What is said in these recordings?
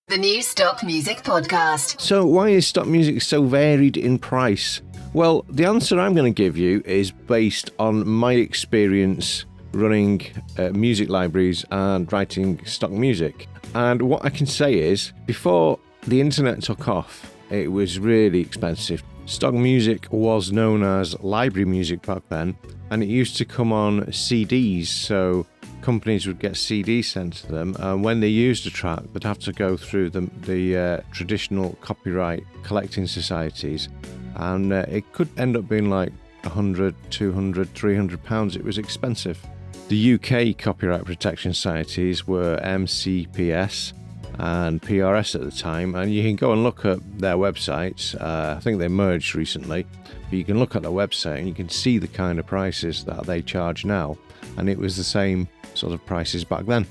The new Stock Music Podcast. So why is stock music so varied in price? Well, the answer I'm going to give you is based on my experience running music libraries and writing stock music. And what I can say is, before the internet took off, it was really expensive. Stock music was known as library music back then, and it used to come on CDs, so companies would get CDs sent to them, and when they used a track, they'd have to go through the traditional copyright collecting societies, and it could end up being like 100, 200, 300 pounds. It was expensive. The UK copyright protection societies were MCPS and PRS at the time, and you can go and look at their websites. I think they merged recently, but you can look at their website and you can see the kind of prices that they charge now, and it was the same sort of prices back then.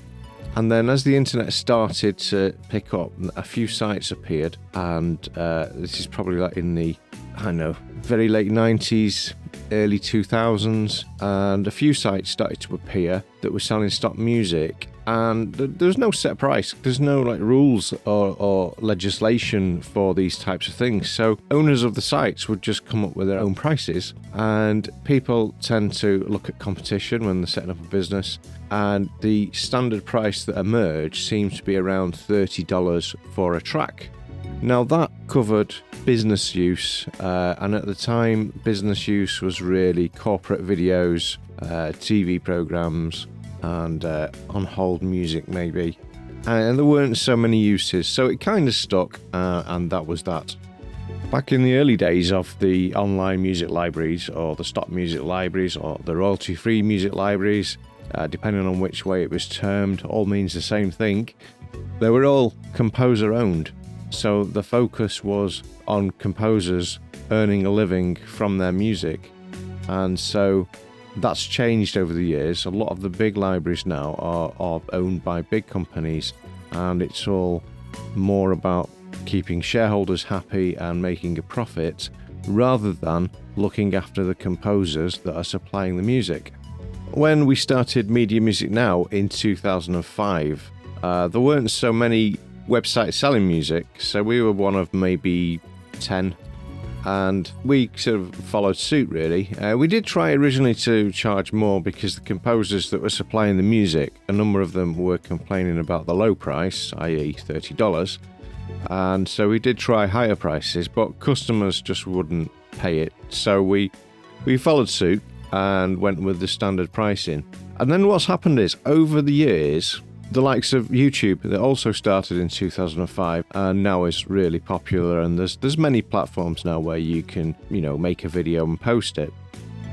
And then as the internet started to pick up, a few sites appeared, and this is probably like in the, very late 90s, early 2000s, and a few sites started to appear that were selling stock music, and there was no set price. There's no rules or legislation for these types of things, so owners of the sites would just come up with their own prices, and people tend to look at competition when they're setting up a business, and the standard price that emerged seems to be around $30 for a track. Now that covered business use, and at the time business use was really corporate videos, TV programs, and on-hold music maybe, and there weren't so many uses, so it kind of stuck, and that was that. Back in the early days of the online music libraries, or the stock music libraries, or the royalty-free music libraries, depending on which way it was termed, all means the same thing. They were all composer-owned, so the focus was on composers earning a living from their music, and so that's changed over the years. A lot of the big libraries now are owned by big companies, and it's all more about keeping shareholders happy and making a profit, rather than looking after the composers that are supplying the music. When we started Media Music Now in 2005, there weren't so many websites selling music, so we were one of maybe 10, and we sort of followed suit really. We did try originally to charge more because the composers that were supplying the music, a number of them were complaining about the low price, i.e. $30, and so we did try higher prices, but customers just wouldn't pay it, so we followed suit and went with the standard pricing. And then what's happened is, over the years, the likes of YouTube, that also started in 2005 and now is really popular, and there's many platforms now where you can make a video and post it.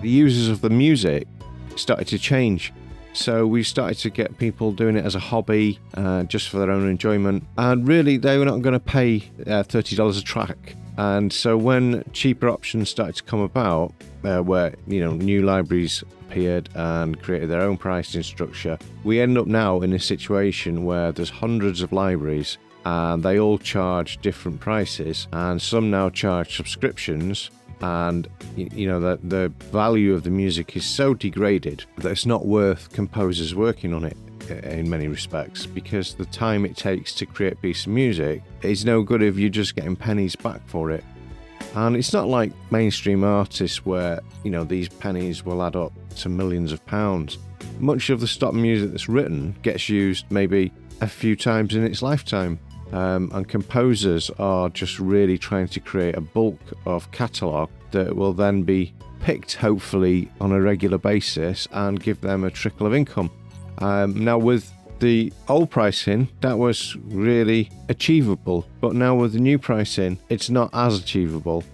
The users of the music started to change, so we started to get people doing it as a hobby, just for their own enjoyment, and really they were not going to pay $30 a track. And so when cheaper options started to come about, where new libraries appeared and created their own pricing structure, we end up now in a situation where there's hundreds of libraries and they all charge different prices, and some now charge subscriptions, and the value of the music is so degraded that it's not worth composers working on it in many respects, because the time it takes to create a piece of music is no good if you're just getting pennies back for it. And it's not like mainstream artists where these pennies will add up to millions of pounds. Much of the stock music that's written gets used maybe a few times in its lifetime, and composers are just really trying to create a bulk of catalogue that will then be picked hopefully on a regular basis and give them a trickle of income. Now with the old pricing, that was really achievable, but now with the new pricing, it's not as achievable.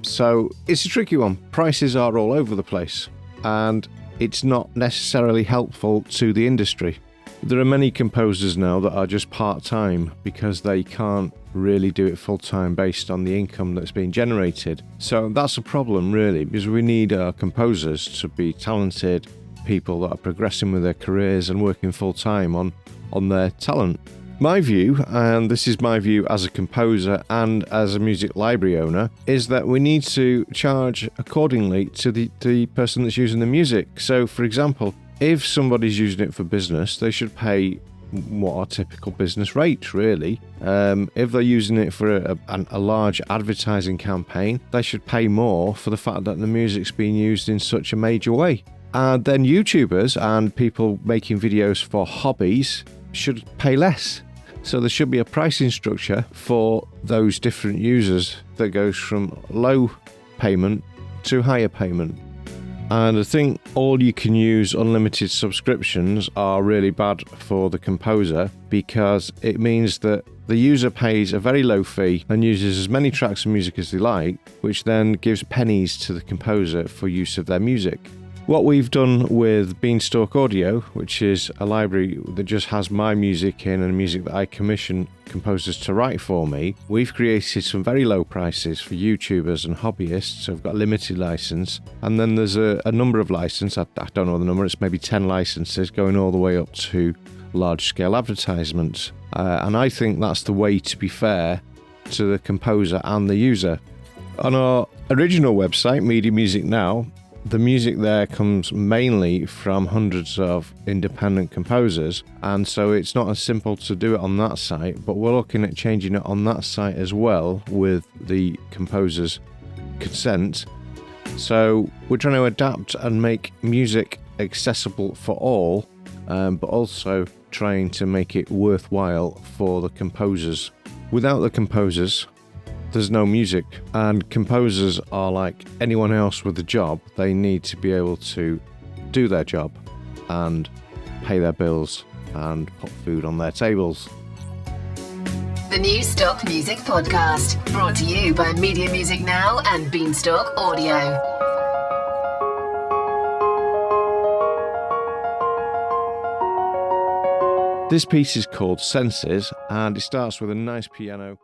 So it's a tricky one. Prices are all over the place, and it's not necessarily helpful to the industry. There are many composers now that are just part-time because they can't really do it full-time based on the income that's being generated. So that's a problem really, because we need our composers to be talented people that are progressing with their careers and working full-time on their talent. My view, and this is my view as a composer and as a music library owner, is that we need to charge accordingly to the person that's using the music. So for example, if somebody's using it for business, they should pay what are typical business rates, really. If they're using it for a large advertising campaign, they should pay more for the fact that the music's being used in such a major way. And then YouTubers and people making videos for hobbies should pay less. So there should be a pricing structure for those different users that goes from low payment to higher payment. And I think all you can use unlimited subscriptions are really bad for the composer, because it means that the user pays a very low fee and uses as many tracks of music as they like, which then gives pennies to the composer for use of their music. What we've done with Beanstalk Audio, which is a library that just has my music in and music that I commission composers to write for me, we've created some very low prices for YouTubers and hobbyists. So we've got a limited license, and then there's a number of licenses, I don't know the number, it's maybe 10 licenses going all the way up to large-scale advertisements. And I think that's the way to be fair to the composer and the user. On our original website, Media Music Now, the music there comes mainly from hundreds of independent composers, and so it's not as simple to do it on that site, but we're looking at changing it on that site as well with the composer's consent. So we're trying to adapt and make music accessible for all, but also trying to make it worthwhile for the composers. Without the composers, there's no music, and composers are like anyone else with a job. They need to be able to do their job and pay their bills and put food on their tables. The New Stock Music Podcast, brought to you by Media Music Now and Beanstalk Audio. This piece is called Senses, and it starts with a nice piano.